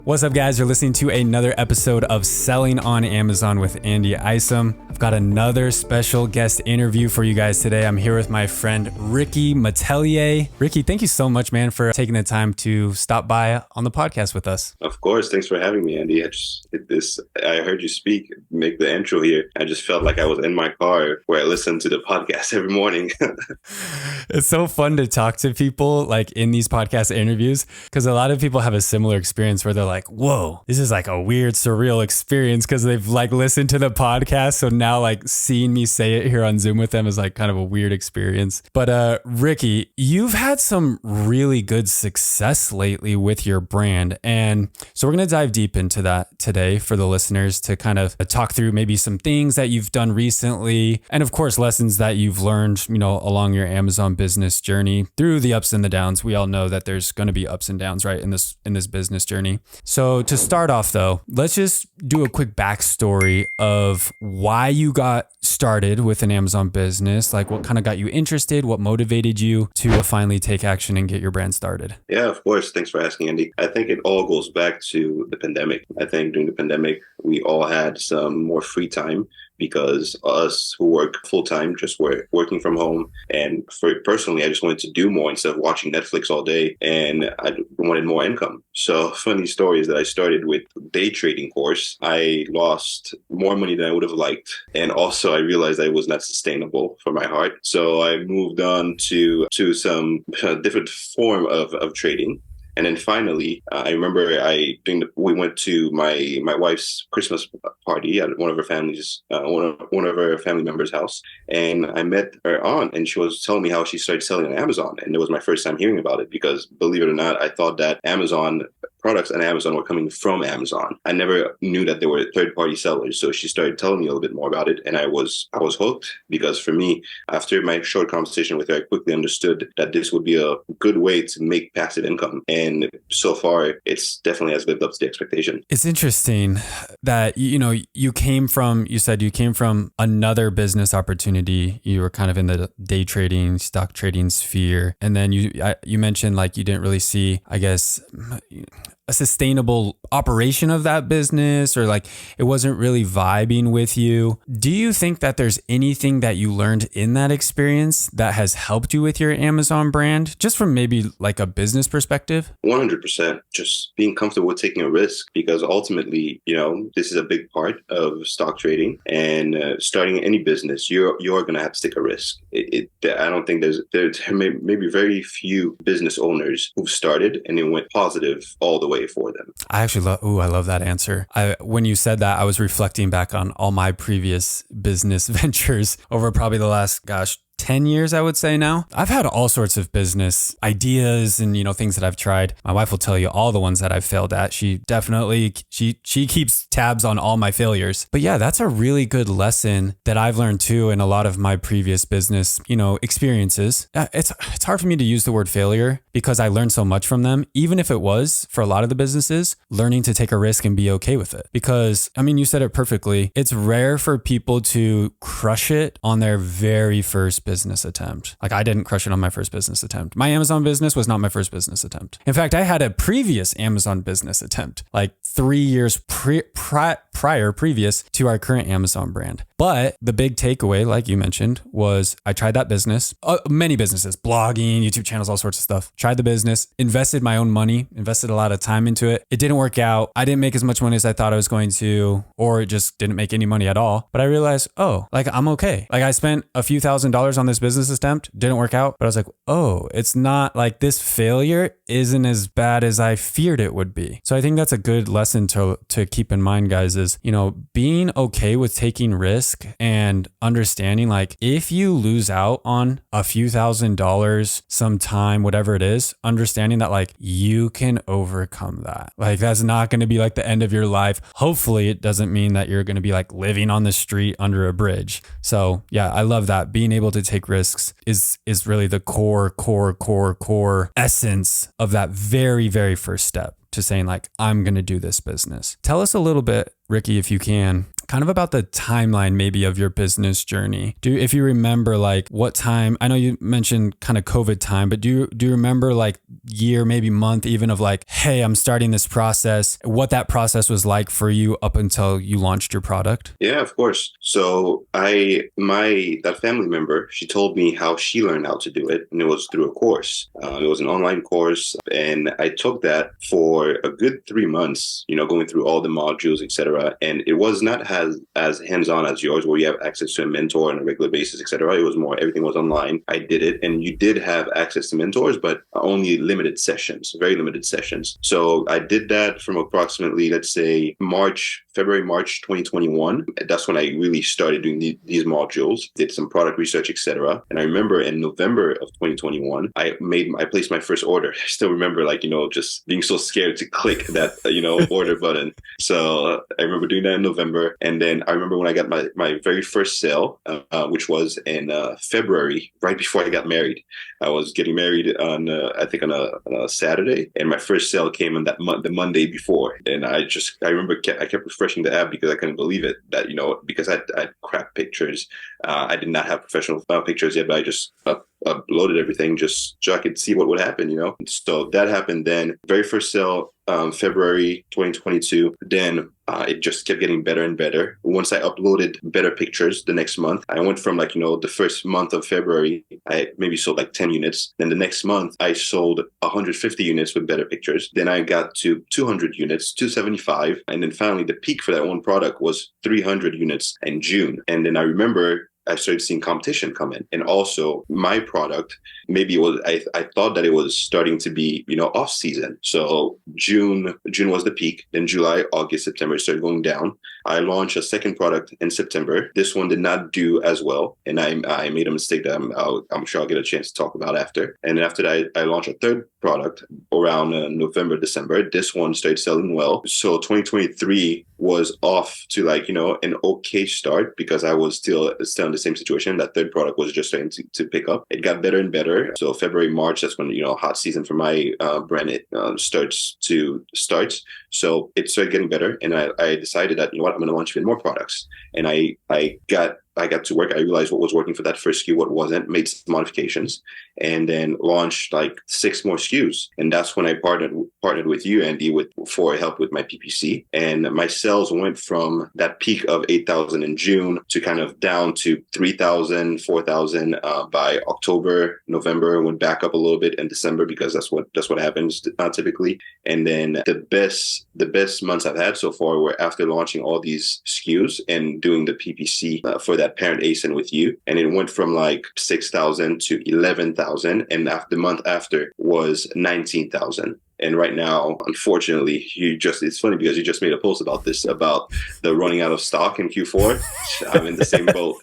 What's up, guys? You're listening to another episode of Selling on Amazon with Andy Isom. I've got another special guest interview for you guys today. I'm here with my friend Ricky Metelier. Ricky, thank you so much, man, for taking the time to stop by on the podcast with us. Of course. Thanks for having me, Andy. I heard you speak, make the intro here. I just felt like I was in my car where I listen to the podcast every morning. It's so fun to talk to people like in these podcast interviews because a lot of people have a similar experience where they're like, whoa, this is like a weird, surreal experience because they've like listened to the podcast. So now like seeing me say it here on Zoom with them is like kind of a weird experience. But Ricky, you've had some really good success lately with your brand. And so we're going to dive deep into that today for the listeners to kind of talk through maybe some things that you've done recently. And of course, lessons that you've learned, along your Amazon business journey through the ups and the downs. We all know that there's going to be ups and downs, right? In this business journey. So to start off though, let's just do a quick backstory of why you got started with an Amazon business, like what kind of got you interested, what motivated you to finally take action and get your brand started. Yeah, of course. Thanks for asking, Andy. I think it all goes back to the pandemic. I think during the pandemic, we all had some more free time because us who work full-time just were working from home. And personally, I just wanted to do more instead of watching Netflix all day, and I wanted more income. So funny story is that I started with day trading course. I lost more money than I would have liked. And also I realized that it was not sustainable for my heart. So I moved on to some different form of trading. And then finally, I remember we went to my wife's Christmas party at one of her family members' house, and I met her aunt, and she was telling me how she started selling on Amazon, and it was my first time hearing about it because, believe it or not, I thought that Amazon products on Amazon were coming from Amazon. I never knew that there were third-party sellers, so she started telling me a little bit more about it, and I was hooked because for me, after my short conversation with her, I quickly understood that this would be a good way to make passive income. And so far, it's definitely has lived up to the expectation. It's interesting that, you said you came from another business opportunity. You were kind of in the day trading, stock trading sphere. And then you mentioned like you didn't really see, I guess, a sustainable operation of that business, or like it wasn't really vibing with you. Do you think that there's anything that you learned in that experience that has helped you with your Amazon brand, just from maybe like a business perspective? 100%. Just being comfortable with taking a risk, because ultimately, this is a big part of stock trading, and starting any business, you're going to have to take a risk. I don't think there may be very few business owners who've started and it went positive all the way for them. I actually love that answer. When you said that, I was reflecting back on all my previous business ventures over probably the last, 10 years, I would say now. I've had all sorts of business ideas and, things that I've tried. My wife will tell you all the ones that I've failed at. She definitely, she keeps tabs on all my failures. But yeah, that's a really good lesson that I've learned too in a lot of my previous business, experiences. It's hard for me to use the word failure because I learned so much from them, even if it was for a lot of the businesses, learning to take a risk and be okay with it. Because, you said it perfectly. It's rare for people to crush it on their very first business attempt. Like I didn't crush it on my first business attempt. My Amazon business was not my first business attempt. In fact, I had a previous Amazon business attempt, like 3 years previous to our current Amazon brand. But the big takeaway, like you mentioned, was I tried that business, many businesses, blogging, YouTube channels, all sorts of stuff. Tried the business, invested my own money, invested a lot of time into it. It didn't work out. I didn't make as much money as I thought I was going to, or it just didn't make any money at all. But I realized, I'm okay. Like I spent a few $1,000s on this business attempt, didn't work out, but I was like, it's not like this failure isn't as bad as I feared it would be. So I think that's a good lesson to keep in mind, guys, is, being okay with taking risk and understanding like if you lose out on a few $1,000s, some time, whatever it is, understanding that like you can overcome that. Like that's not going to be like the end of your life. Hopefully it doesn't mean that you're going to be like living on the street under a bridge. So yeah, I love that. Being able to take risks is really the core essence of that very, very first step to saying like, I'm going to do this business. Tell us a little bit, Ricky, if you can, kind of about the timeline maybe of your business journey. If you remember like what time, I know you mentioned kind of COVID time, but do you remember like year, maybe month even of like, hey, I'm starting this process, what that process was like for you up until you launched your product? Yeah, of course. So that family member, she told me how she learned how to do it, and it was through a course. It was an online course, and I took that for a good 3 months. Going through all the modules, etc. And it was not as hands-on as yours, where you have access to a mentor on a regular basis, etc. It was more everything was online. I did it, and you did have access to mentors, but only limited sessions, very limited sessions. So I did that from approximately, let's say, February, March 2021. That's when I really started doing these modules, did some product research, etc. And I remember in November of 2021, I placed my first order. I still remember, just being so scared to click that, order button. So I remember doing that in November. And then I remember when I got my very first sale, which was in February, right before I got married. I was getting married on, I think on a Saturday, and my first sale came on the Monday before. And I remember I kept refreshing the app because I couldn't believe it, that, because I had crap pictures. I did not have professional pictures yet, but I just uploaded everything just so I could see what would happen, So that happened then. Very first sale, February 2022. Then it just kept getting better and better. Once I uploaded better pictures the next month, I went from the first month of February, I maybe sold like 10 units. Then the next month, I sold 150 units with better pictures. Then I got to 200 units, 275. And then finally, the peak for that one product was 300 units in June. And then I remember I started seeing competition come in. And also my product, maybe it was, I thought that it was starting to be, off season. So June was the peak. Then July, August, September, it started going down. I launched a second product in September. This one did not do as well. And I made a mistake that I'm sure I'll get a chance to talk about after. And after that, I launched a third product around November, December. This one started selling well. So 2023 was off to an okay start because I was still in the same situation. That third product was just starting to pick up. It got better and better. So February, March, that's when, hot season for my brand, it starts. So it started getting better. And I decided that, I'm going to launch even more products. And I got to work. I realized what was working for that first SKU, what wasn't, made some modifications, and then launched like 6 more SKUs. And that's when I partnered with you, Andy, for help with my PPC. And my sales went from that peak of 8,000 in June to kind of down to 3,000, 4,000 by October, November, went back up a little bit in December because that's what happens typically. And then the best months I've had so far were after launching all these SKUs and doing the PPC for that parent Isom with you. And it went from like 6,000 to 11,000. And the month after was 19,000. And right now, unfortunately, it's funny because you just made a post about this, about the running out of stock in Q4. I'm in the same boat.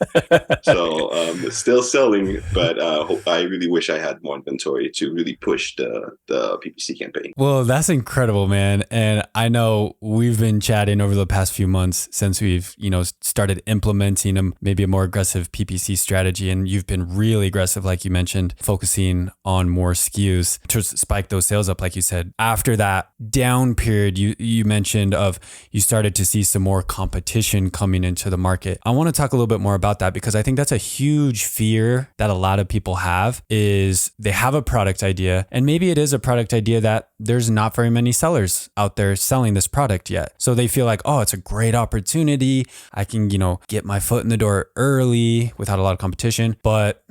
So it's still selling, but I really wish I had more inventory to really push the PPC campaign. Well, that's incredible, man. And I know we've been chatting over the past few months since we've, started implementing maybe a more aggressive PPC strategy. And you've been really aggressive, like you mentioned, focusing on more SKUs to spike those sales up, like you said. After that down period you mentioned of you started to see some more competition coming into the market. I want to talk a little bit more about that because I think that's a huge fear that a lot of people have is they have a product idea and maybe it is a product idea that there's not very many sellers out there selling this product yet. So they feel like, oh, it's a great opportunity. I can, get my foot in the door early without a lot of competition. But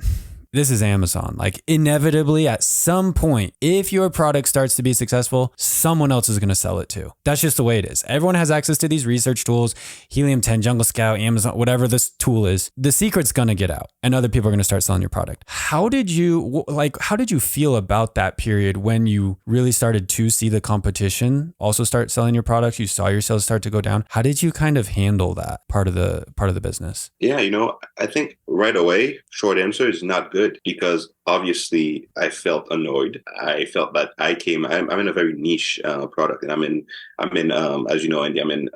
this is Amazon. Like inevitably at some point, if your product starts to be successful, someone else is going to sell it too. That's just the way it is. Everyone has access to these research tools, Helium 10, Jungle Scout, Amazon, whatever this tool is. The secret's going to get out and other people are going to start selling your product. How did you feel about that period when you really started to see the competition also start selling your products? You saw your sales start to go down. How did you kind of handle that part of the business? Yeah, I think right away, short answer is not good. Because obviously I felt annoyed. I felt that I'm in a very niche product, and I'm in as you know, Andy, I'm in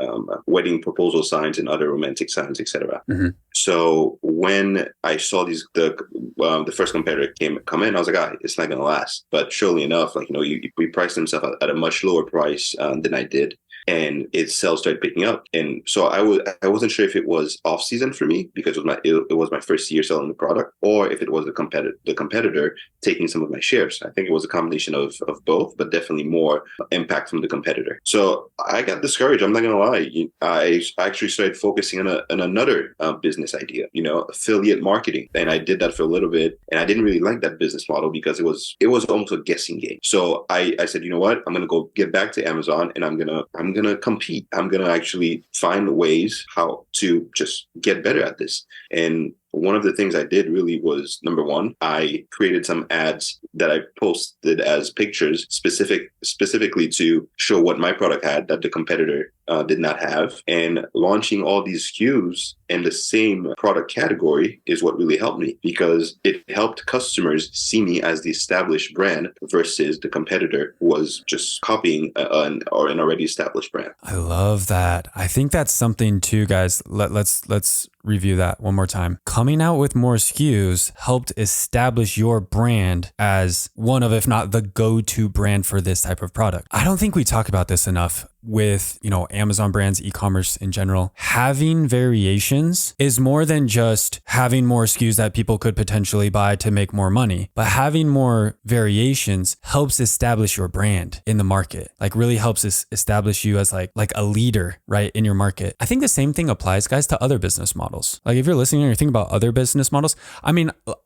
wedding proposal signs and other romantic signs, etc. Mm-hmm. So when I saw the first competitor come in, I was like, it's not gonna last. But surely enough, we priced themselves at a much lower price than I did. and its sales started picking up. And so I wasn't sure if it was off season for me because it was my first year selling the product, or if it was the competitor taking some of my shares. I think it was a combination of both, but definitely more impact from the competitor. So I got discouraged. I'm not gonna lie. I actually started focusing on another business idea, affiliate marketing, and I did that for a little bit, and I didn't really like that business model because it was almost a guessing game. So I said, you know what, I'm gonna go get back to Amazon, and I'm gonna compete. I'm gonna actually find ways how to just get better at this. And one of the things I did really was, number one, I created some ads that I posted as pictures specifically to show what my product had that the competitor did not have. And launching all these SKUs in the same product category is what really helped me, because it helped customers see me as the established brand versus the competitor who was just copying an already established brand. I love that. I think that's something too, guys. Let's review that one more time. Coming out with more SKUs helped establish your brand as one of, if not the go-to brand for this type of product. I don't think we talk about this enough with, Amazon brands, e-commerce in general. Having variations is more than just having more SKUs that people could potentially buy to make more money, but having more variations helps establish your brand in the market. Like really helps establish you as like a leader, right, in your market. I think the same thing applies, guys, to other business models. Like if you're listening and you're thinking about other business models,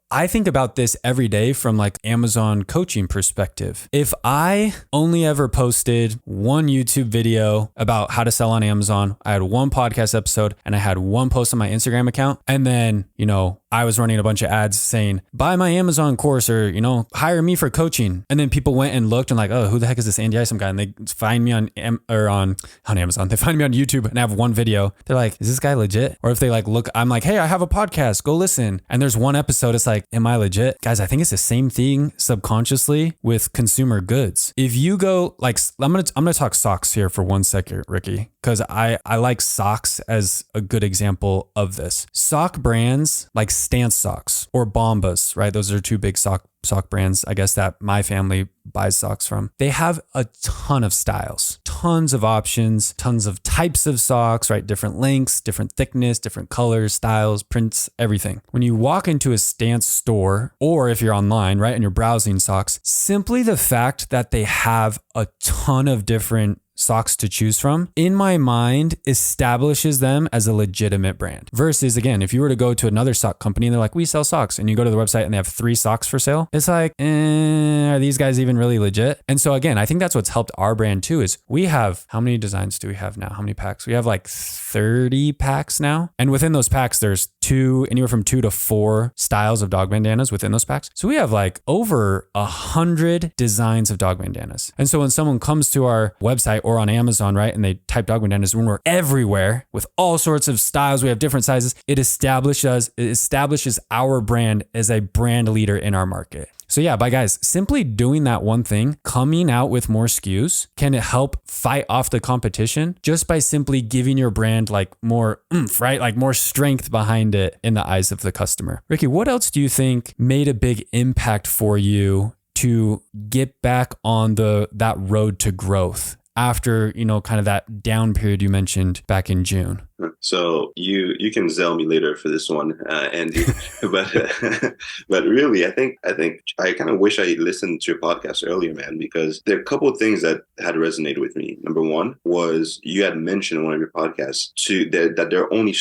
I think about this every day from like Amazon coaching perspective. If I only ever posted one YouTube video about how to sell on Amazon, I had one podcast episode, and I had one post on my Instagram account, and then, I was running a bunch of ads saying, buy my Amazon course, or, hire me for coaching. And then people went and looked and like, oh, who the heck is this Andy Isom guy? And they find me on Amazon. They find me on YouTube and I have one video. They're like, is this guy legit? Or if they like, look, I'm like, hey, I have a podcast, go listen. And there's one episode, it's like, am I legit? Guys, I think it's the same thing subconsciously with consumer goods. If you go like, I'm going to talk socks here for 1 second, Ricky, because I like socks as a good example of this. Sock brands like Stance socks or Bombas, right? Those are two big sock brands, I guess, that my family buys socks from. They have a ton of styles, tons of options, tons of types of socks, right? Different lengths, different thickness, different colors, styles, prints, everything. When you walk into a Stance store, or if you're online, right, and you're browsing socks, simply the fact that they have a ton of different socks to choose from, in my mind, establishes them as a legitimate brand. Versus, again, if you were to go to another sock company and they're like, we sell socks, and you go to the website and they have 3 socks for sale, it's like, are these guys even really legit? And so again, I think that's what's helped our brand too, is we have, how many designs do we have now? How many packs? We have like 30 packs now. And within those packs, there's anywhere from 2 to 4 styles of dog bandanas within those packs. So we have like over 100 designs of dog bandanas. And so when someone comes to our website or on Amazon, right, and they type dog bandanas, when we're everywhere with all sorts of styles, we have different sizes, it establishes our brand as a brand leader in our market. So yeah, but guys, simply doing that one thing, coming out with more SKUs, can help fight off the competition just by simply giving your brand like more oomph, right? Like more strength behind it in the eyes of the customer. Ricky, what else do you think made a big impact for you to get back on that road to growth after, kind of that down period you mentioned back in June? So you can zell me later for this one, Andy, but really, I think I kind of wish I listened to your podcast earlier, man, because there are a couple of things that had resonated with me. Number one was you had mentioned in one of your podcasts that there are only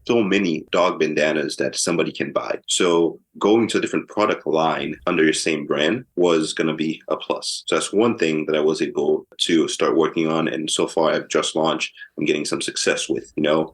so many dog bandanas that somebody can buy. So going to a different product line under your same brand was going to be a plus. So that's one thing that I was able to start working on. And so far I've just launched, I'm getting some success with,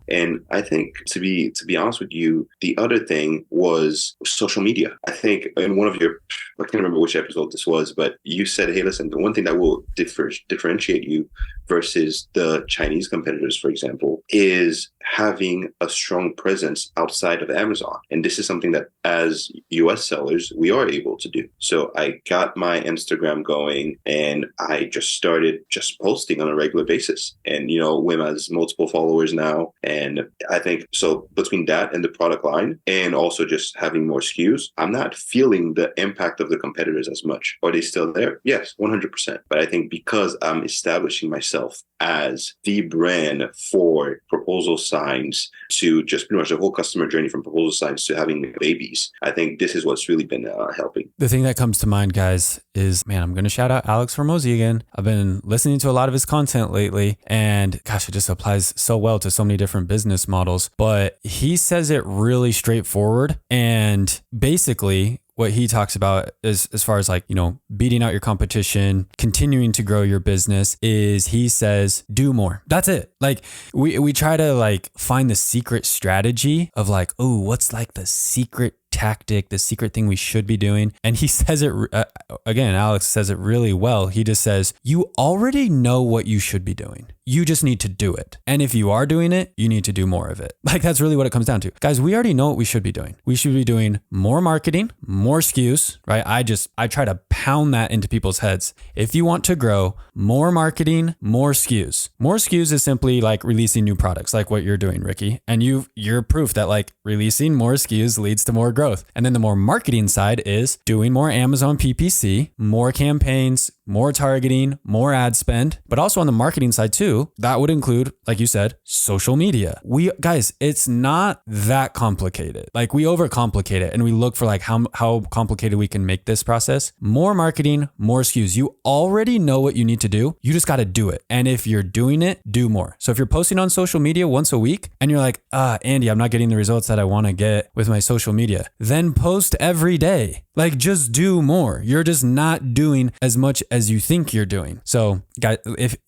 and I think to be honest with you, the other thing was social media. I think in one of your, I can't remember which episode this was, but you said, hey, listen, the one thing that will differentiate you versus the Chinese competitors, for example, is having a strong presence outside of Amazon. And this is something that, as US sellers, we are able to do. So I got my Instagram going and I just started just posting on a regular basis. And, Wim has multiple followers now. And I think so between that and the product line and also just having more SKUs, I'm not feeling the impact of the competitors as much. Are they still there? Yes, 100%. But I think because I'm establishing myself as the brand for proposal signs to just pretty much the whole customer journey from proposal signs to having babies, I think this is what's really been helping. The thing that comes to mind, guys, is, man, I'm going to shout out Alex Hormozi again. I've been listening to a lot of his content lately, and gosh, it just applies so well to so many different business models. But he says it really straightforward, and basically what he talks about is, as far as like, beating out your competition, continuing to grow your business, is he says, do more. That's it. Like we try to like find the secret strategy of like, oh, what's like the secret tactic, the secret thing we should be doing. And he says it, again, Alex says it really well. He just says, you already know what you should be doing. You just need to do it. And if you are doing it, you need to do more of it. Like that's really what it comes down to. Guys, we already know what we should be doing. We should be doing more marketing, more SKUs, right? I try to pound that into people's heads. If you want to grow, more marketing, more SKUs. More SKUs is simply like releasing new products, like what you're doing, Ricky. And you're proof that like releasing more SKUs leads to more growth. And then the more marketing side is doing more Amazon PPC, more campaigns, more targeting, more ad spend, but also on the marketing side too, that would include, like you said, social media. Guys, it's not that complicated. Like we overcomplicate it and we look for like how complicated we can make this process. More marketing, more SKUs. You already know what you need to do. You just got to do it. And if you're doing it, do more. So if you're posting on social media once a week and you're like, Andy, I'm not getting the results that I want to get with my social media, then post every day. Like just do more. You're just not doing as much as you think you're doing. So guys,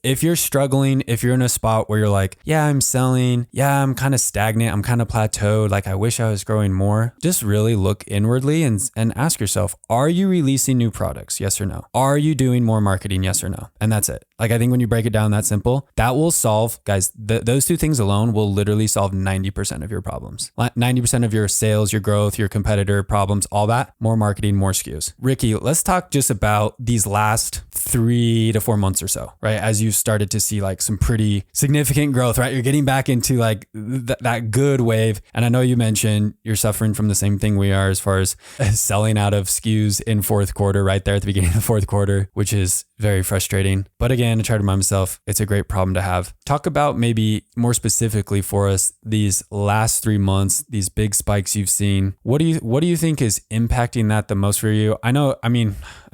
if you're struggling, if you're in a spot where you're like, yeah, I'm selling, yeah, I'm kind of stagnant, I'm kind of plateaued, like I wish I was growing more, just really look inwardly and ask yourself, are you releasing new products? Yes or no? Are you doing more marketing? Yes or no? And that's it. Like I think when you break it down that simple, that will solve, guys, those two things alone will literally solve 90% of your problems. 90% of your sales, your growth, your competitor problems, all that, more marketing, more SKUs. Ricky, let's talk just about these last 3 to 4 months or so, right? As you've started to see like some pretty significant growth, right? You're getting back into like that good wave. And I know you mentioned you're suffering from the same thing we are as far as selling out of SKUs in fourth quarter, right there at the beginning of the fourth quarter, which is very frustrating. But again, I try to remind myself, it's a great problem to have. Talk about maybe more specifically for us, these last 3 months, these big spikes you've seen. What do you think is impacting that the most for you? I know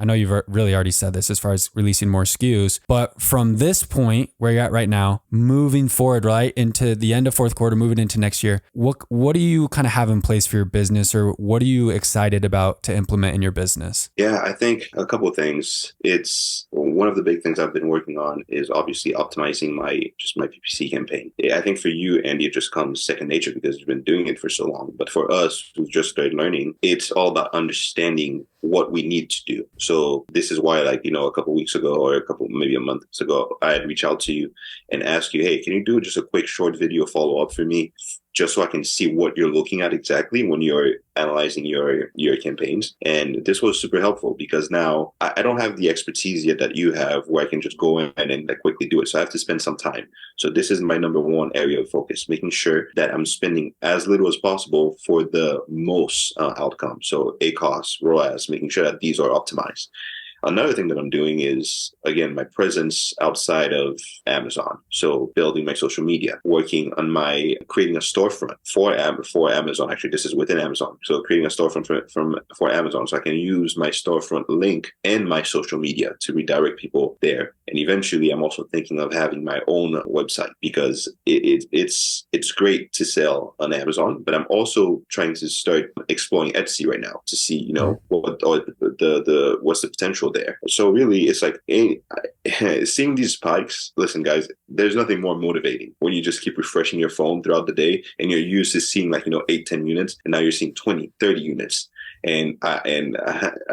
you've really already said this as far as releasing more SKUs, but from this point where you're at right now, moving forward, right, into the end of fourth quarter, moving into next year, what do you kind of have in place for your business, or what are you excited about to implement in your business? Yeah, I think a couple of things. It's one of the big things I've been working on is obviously optimizing my PPC campaign. I think for you, Andy, it just comes second nature because you've been doing it for so long. But for us who've just started learning, it's all about understanding what we need to do. So this is why, like, a couple of weeks ago or maybe a month ago, I had reached out to you and asked you, hey, can you do just a quick short video follow-up for me, just so I can see what you're looking at exactly when you're analyzing your campaigns. And this was super helpful because now I don't have the expertise yet that you have where I can just go in and quickly do it. So I have to spend some time. So this is my number one area of focus, making sure that I'm spending as little as possible for the most outcome. So ACoS, ROAS, making sure that these are optimized. Another thing that I'm doing is, again, my presence outside of Amazon. So building my social media, working on creating a storefront for Amazon. Actually, this is within Amazon. So creating a storefront for Amazon. So I can use my storefront link and my social media to redirect people there. And eventually, I'm also thinking of having my own website because it's great to sell on Amazon, but I'm also trying to start exploring Etsy right now to see, what's the potential there. So really, it's like seeing these spikes. Listen, guys, there's nothing more motivating when you just keep refreshing your phone throughout the day and you're used to seeing 8, 10 units, and now you're seeing 20, 30 units. And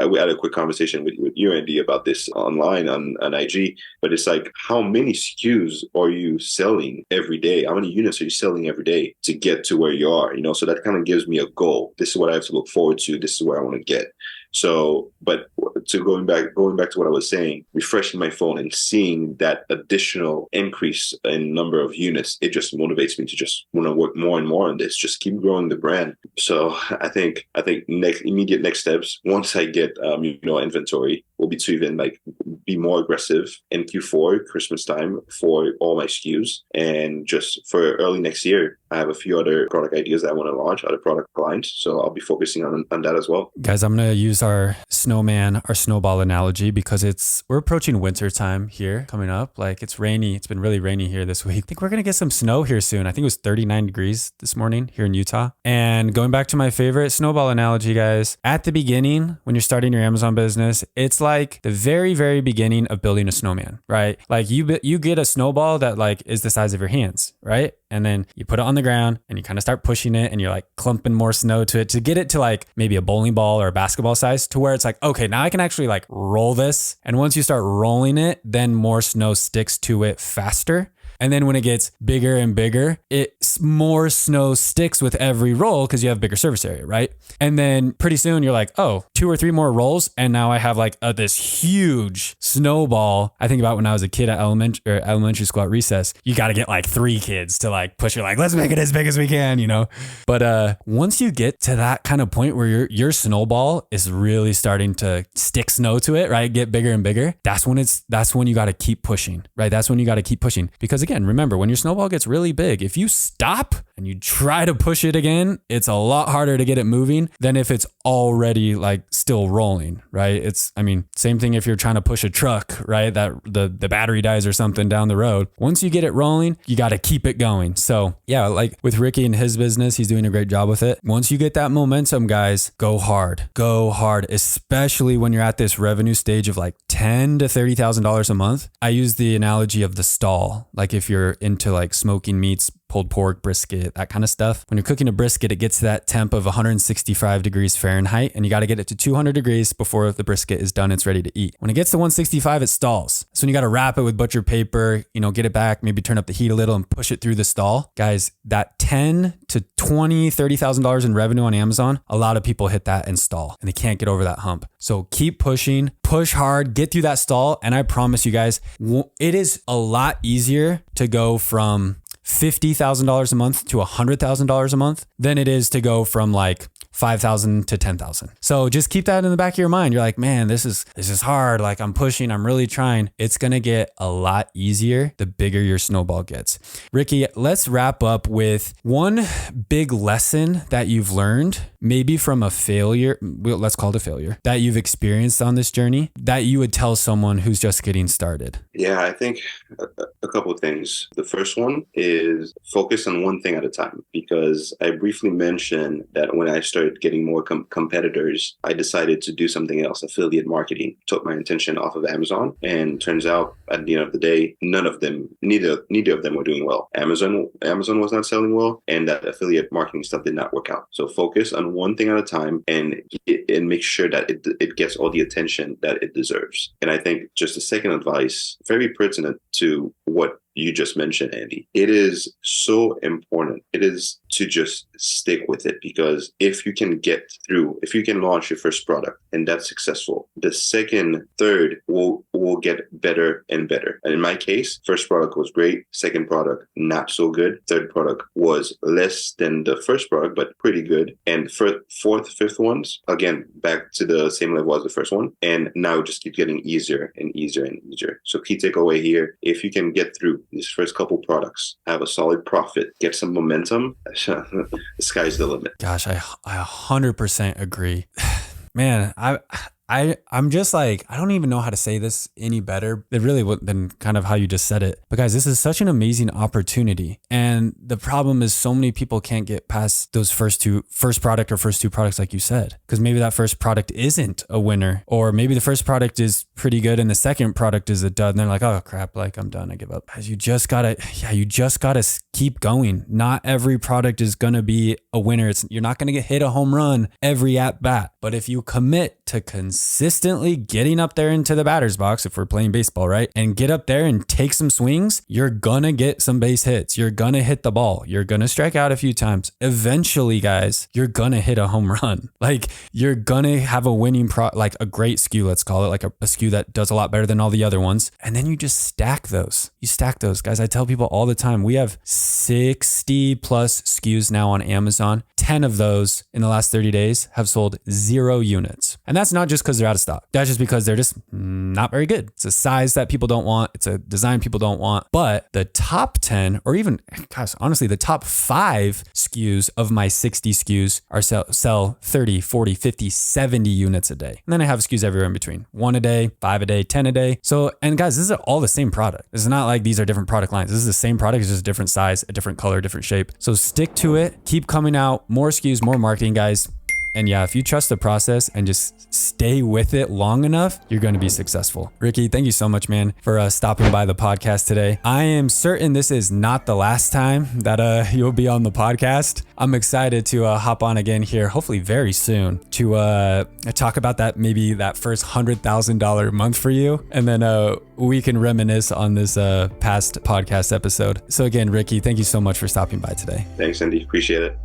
we had a quick conversation with you, Andy, about this online on IG. But it's like, how many SKUs are you selling every day? How many units are you selling every day to get to where you are? So that kind of gives me a goal. This is what I have to look forward to. This is where I want to get. So, but to going back to what I was saying, refreshing my phone and seeing that additional increase in number of units, it just motivates me to just want to work more and more on this, just keep growing the brand. So I think immediate next steps, once I get, inventory, will be to even be more aggressive in Q4, Christmas time, for all my SKUs. And just for early next year, I have a few other product ideas that I want to launch, other product lines. So I'll be focusing on that as well. Guys, I'm going to use our snowball analogy because we're approaching winter time here coming up. It's rainy. It's been really rainy here this week. I think we're going to get some snow here soon. I think it was 39 degrees this morning here in Utah. And going back to my favorite snowball analogy, guys, at the beginning, when you're starting your Amazon business, it's like the very, very beginning of building a snowman, right? You get a snowball that is the size of your hands, right? And then you put it on the ground and you kind of start pushing it and you're clumping more snow to it to get it to maybe a bowling ball or a basketball size, to where it's okay, now I can actually roll this. And once you start rolling it, then more snow sticks to it faster. And then when it gets bigger and bigger, more snow sticks with every roll because you have bigger surface area, right? And then pretty soon you're oh, 2 or 3 more rolls, and now I have this huge snowball. I think about when I was a kid at elementary school at recess, you got to get 3 kids to push it, let's make it as big as we can, But once you get to that kind of point where your snowball is really starting to stick snow to it, right? Get bigger and bigger. That's when you got to keep pushing, right? That's when you got to keep pushing, because again, remember, when your snowball gets really big, if you stop and you try to push it again, it's a lot harder to get it moving than if it's already still rolling, right? Same thing if you're trying to push a truck, right? That the battery dies or something down the road. Once you get it rolling, you got to keep it going. So yeah, with Ricky and his business, he's doing a great job with it. Once you get that momentum, guys, go hard, especially when you're at this revenue stage of $10,000 to $30,000 a month. I use the analogy of the stall. If you're into smoking meats, pulled pork, brisket, that kind of stuff. When you're cooking a brisket, it gets to that temp of 165 degrees Fahrenheit, and you got to get it to 200 degrees before the brisket is done. It's ready to eat. When it gets to 165, it stalls. So when you got to wrap it with butcher paper, get it back, maybe turn up the heat a little and push it through the stall. Guys, that $10,000 to $30,000 in revenue on Amazon, a lot of people hit that and stall, and they can't get over that hump. So keep pushing, push hard, get through that stall. And I promise you guys, it is a lot easier to go from $50,000 a month to $100,000 a month than it is to go from $5,000 to $10,000. So just keep that in the back of your mind. You're man, this is hard. I'm pushing, I'm really trying. It's going to get a lot easier the bigger your snowball gets. Ricky, let's wrap up with one big lesson that you've learned, maybe from a failure, let's call it a failure, that you've experienced on this journey that you would tell someone who's just getting started. Yeah, I think a couple of things. The first one is focus on one thing at a time, because I briefly mentioned that when I started getting more competitors, I decided to do something else, affiliate marketing. Took my attention off of Amazon, and turns out at the end of the day, neither of them were doing well. Amazon was not selling well, and that affiliate marketing stuff did not work out. So focus on one thing at a time and make sure that it gets all the attention that it deserves. And I think just a second advice, very pertinent to what you just mentioned, Andy. It is so important. It is to just stick with it, because if you can launch your first product and that's successful, the second, third will get better and better. And in my case, first product was great. Second product, not so good. Third product was less than the first product, but pretty good. And fourth, fifth ones, again, back to the same level as the first one. And now it just keeps getting easier and easier and easier. So key takeaway here, if you can get through these first couple products, have a solid profit, get some momentum, the sky's the limit. Gosh, I 100% agree. Man, I'm just I don't even know how to say this any better than kind of how you just said it. But guys, this is such an amazing opportunity. And the problem is so many people can't get past those first two products, like you said, because maybe that first product isn't a winner, or maybe the first product is pretty good and the second product is a dud. And they're like, oh crap, I'm done, I give up. Guys, you just gotta keep going. Not every product is going to be a winner. You're not going to hit a home run every at bat. But if you commit to consistently getting up there into the batter's box, if we're playing baseball, right? And get up there and take some swings, you're going to get some base hits. You're going to hit the ball. You're going to strike out a few times. Eventually, guys, you're going to hit a home run. Like you're going to have a winning like a great SKU, let's call it, like a SKU that does a lot better than all the other ones. And then you just stack those. You stack those, guys. I tell people all the time, we have 60 plus SKUs now on Amazon. 10 of those in the last 30 days have sold 0 units. And that's not just because they're out of stock. That's just because they're just not very good. It's a size that people don't want. It's a design people don't want. But the top 10, or even, gosh, honestly, the top 5 SKUs of my 60 SKUs are sell 30, 40, 50, 70 units a day. And then I have SKUs everywhere in between. 1 a day, 5 a day, 10 a day. So, and guys, this is all the same product. It's not like these are different product lines. This is the same product. It's just a different size, a different color, different shape. So stick to it. Keep coming out. More SKUs, more marketing, guys. And yeah, if you trust the process and just stay with it long enough, you're going to be successful. Ricky, thank you so much, man, for stopping by the podcast today. I am certain this is not the last time that you'll be on the podcast. I'm excited to hop on again here, hopefully very soon, to talk about that, maybe that first $100,000 month for you. And then we can reminisce on this past podcast episode. So again, Ricky, thank you so much for stopping by today. Thanks, Andy. Appreciate it.